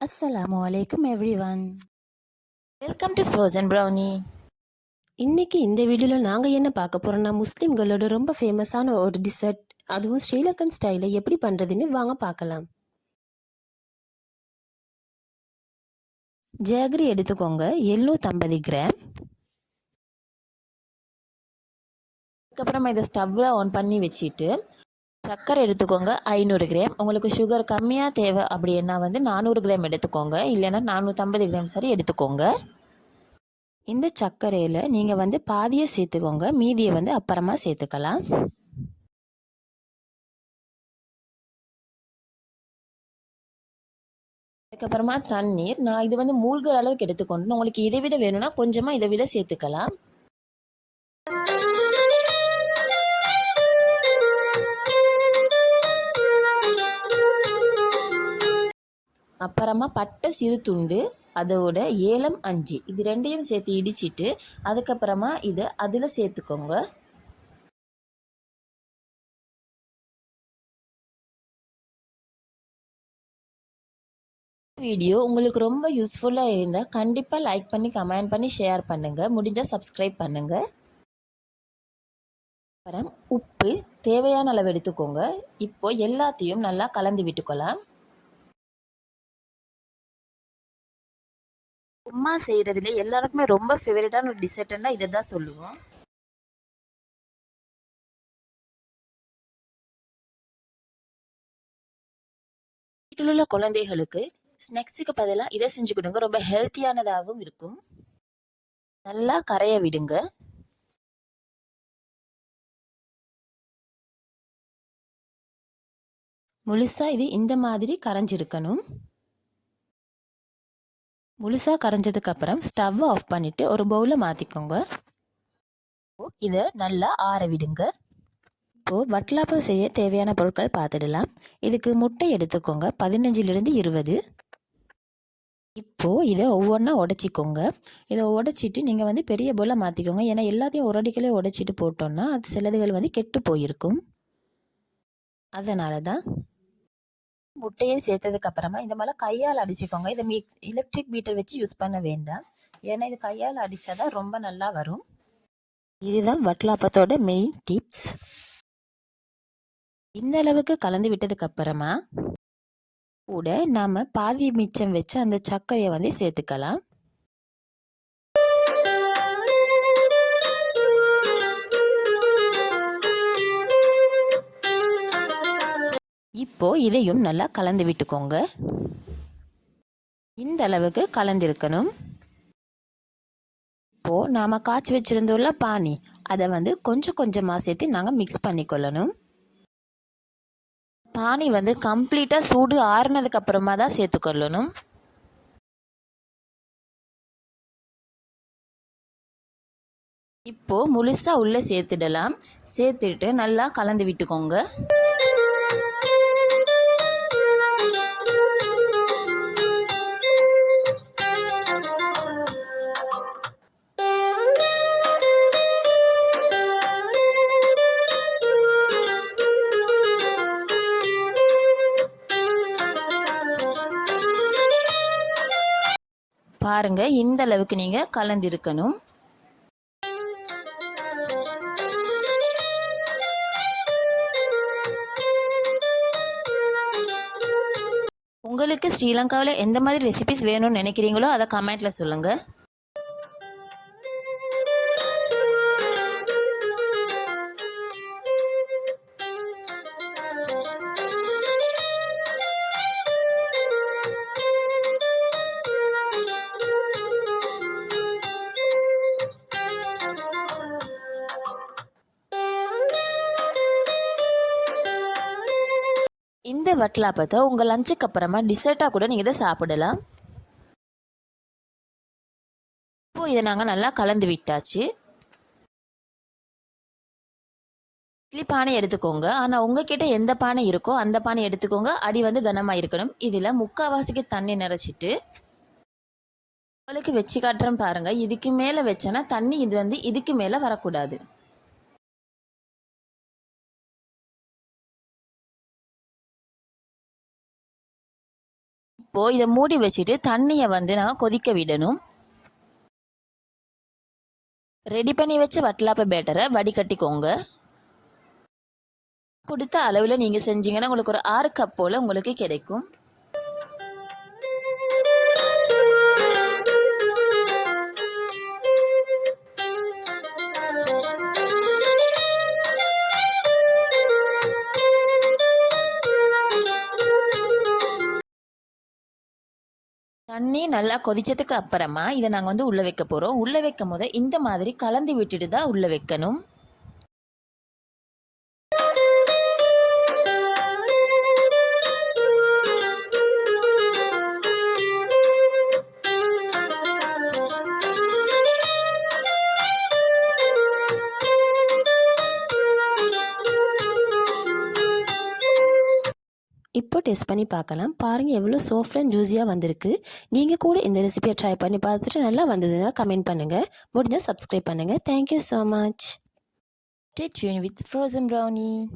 அஸ்ஸலாமு அலைக்கும் everyone. Welcome to frozen brownie. இன்னைக்கு இந்த வீடியோவில் நாங்கள் என்ன பார்க்க போகிறோம்னா முஸ்லீம்களோட ரொம்ப ஃபேமஸான ஒரு டிசர்ட், அதுவும் ஸ்ரீலங்கன் ஸ்டைலில் எப்படி பண்ணுறதுன்னு வாங்க பார்க்கலாம். ஜாகரி எடுத்துக்கோங்க 750 கிராம். அதுக்கப்புறமா இதை ஸ்டவ்வில் ஆன் பண்ணி வச்சுட்டு சர்க்கரை எடுத்துக்கோங்க 500 கிராம். உங்களுக்கு சுகர் கம்மியாக தேவை அப்படின்னா 400 கிராம் எடுத்துக்கோங்க, இல்லைன்னா 450 கிராம் சரி எடுத்துக்கோங்க. இந்த சர்க்கரையில் நீங்கள் பாதியை சேர்த்துக்கோங்க, மீதியை அப்புறமா சேர்த்துக்கலாம். அதுக்கப்புறமா தண்ணீர், நான் இது மூழ்கிற அளவுக்கு எடுத்துக்கொண்டு, உங்களுக்கு இதை விட வேணும்னா கொஞ்சமாக இதை விட சேர்த்துக்கலாம். அப்புறமா பட்டை சிறு துண்டு, அதோட ஏலம் 5, இது ரெண்டையும் சேர்த்து இடிச்சிட்டு அதுக்கப்புறமா இதை அதில் சேர்த்துக்கோங்க. வீடியோ உங்களுக்கு ரொம்ப யூஸ்ஃபுல்லாக இருந்தால் கண்டிப்பாக லைக் பண்ணி கமெண்ட் பண்ணி ஷேர் பண்ணுங்கள், முடிஞ்சால் சப்ஸ்கிரைப் பண்ணுங்கள். அப்புறம் உப்பு தேவையான அளவு எடுத்துக்கோங்க. இப்போ எல்லாத்தையும் நல்லா கலந்து விட்டுக்கலாம். உம்மா செய்கிறதுல எல்லாருக்குமே ரொம்ப ஃபேவரட்டான ஒரு டிசர்ட்னா இதை தான் சொல்லுவோம். வீட்டில் உள்ள குழந்தைகளுக்கு ஸ்நாக்ஸுக்கு பதிலாக இதை செஞ்சு கொடுங்க, ரொம்ப ஹெல்த்தியானதாகவும் இருக்கும். நல்லா கரைய விடுங்க. முழுசா இது இந்த மாதிரி கரைஞ்சிருக்கணும். முழுசா கரைஞ்சதுக்கு அப்புறம் ஸ்டவ் ஆஃப் பண்ணிட்டு ஒரு பவுல மாத்திக்கோங்க. இதை நல்லா ஆற விடுங்க. இப்போ வட்டலாப்பம் செய்ய தேவையான பொருட்கள் பார்த்துடலாம். இதுக்கு முட்டை எடுத்துக்கோங்க 15லிருந்து 20. இப்போ இதை ஒவ்வொன்றா உடைச்சிக்கோங்க. இதை உடைச்சிட்டு நீங்கள் பெரிய போல மாற்றிக்கோங்க, ஏன்னா எல்லாத்தையும் ஒரு அடிக்கலே உடைச்சிட்டு போட்டோம்னா அது சிலதுகள் கெட்டு போயிருக்கும். அதனால தான் முட்டையை சேர்த்ததுக்கு அப்புறமா இந்த மாதிரி கையால் அடிச்சுக்கோங்க. இதை எலக்ட்ரிக் பீட்டர் வச்சு யூஸ் பண்ண வேண்டாம், ஏன்னா இது கையால் அடித்தாதான் ரொம்ப நல்லா வரும். இதுதான் வட்டலாப்பத்தோட மெயின் டிப்ஸ். இந்த அளவுக்கு கலந்து விட்டதுக்கு அப்புறமா கூட நாம பாதி மிச்சம் வச்சு அந்த சர்க்கரையை சேர்த்துக்கலாம். இப்போ இதையும் நல்லா கலந்து விட்டுக்கோங்க. இந்த அளவுக்கு கலந்திருக்கணும். இப்போ நாம காய்ச்சி வச்சிருந்தோம்ல பானி, அதை கொஞ்சம் கொஞ்சமா சேர்த்து நாங்கள் மிக்ஸ் பண்ணிக்கொள்ளணும். பானி கம்ப்ளீட்டா சூடு ஆறுனதுக்கு அப்புறமா தான் சேர்த்துக்கொள்ளணும். இப்போ முழுசா உள்ள சேர்த்துடலாம். சேர்த்துட்டு நல்லா கலந்து விட்டுக்கோங்க. பாருங்க, இந்த அளவுக்கு நீங்க கலந்திருக்கணும். உங்களுக்கு ஸ்ரீலங்காவில் எந்த மாதிரி ரெசிபிஸ் வேணும்னு நினைக்கிறீங்களோ அதை கமெண்ட்ல சொல்லுங்க. இந்த வட்டலாப்பத்தை உங்கள் லஞ்சுக்கு அப்புறமா டிசர்ட்டாக கூட நீங்கள் இதை சாப்பிடலாம். இப்போ இதை நாங்கள் நல்லா கலந்து விட்டாச்சு. இட்லி பானை எடுத்துக்கோங்க, ஆனால் உங்ககிட்ட எந்த பானை இருக்கோ அந்த பானை எடுத்துக்கோங்க. அடி கனமாக இருக்கணும். இதில் 3/4 தண்ணி நிறச்சிட்டு உங்களுக்கு வச்சு காட்டுறேன் பாருங்க. இதுக்கு மேலே வச்சேன்னா தண்ணி இது இதுக்கு மேலே வரக்கூடாது. இப்போது இதை மூடி வச்சுட்டு தண்ணியை நான் கொதிக்க விடணும். ரெடி பண்ணி வச்ச வட்டலாப்ப பேட்டரை வடிகட்டிக்கோங்க. கொடுத்த அளவில் நீங்கள் செஞ்சீங்கன்னா உங்களுக்கு ஒரு 6 கப் போல் உங்களுக்கு கிடைக்கும். தண்ணி நல்லா கொதிச்சதுக்கு அப்புறமா இதை நாங்கள் உள்ளே வைக்க போகிறோம். உள்ளே வைக்கும் போது இந்த மாதிரி கலந்து விட்டுட்டு தான் உள்ளே வைக்கணும். இப்போ டெஸ்ட் பண்ணி பார்க்கலாம். பாருங்கள் எவ்வளோ சாஃப்ட் அண்ட் ஜூஸியாக வந்திருக்கு. நீங்கள் கூட இந்த ரெசிபியை ட்ரை பண்ணி பார்த்துட்டு நல்லா வந்ததுன்னா கமெண்ட் பண்ணுங்கள். முடிஞ்சால் சப்ஸ்கிரைப் பண்ணுங்கள். Thank you so much. Stay tuned with Frozen Brownie.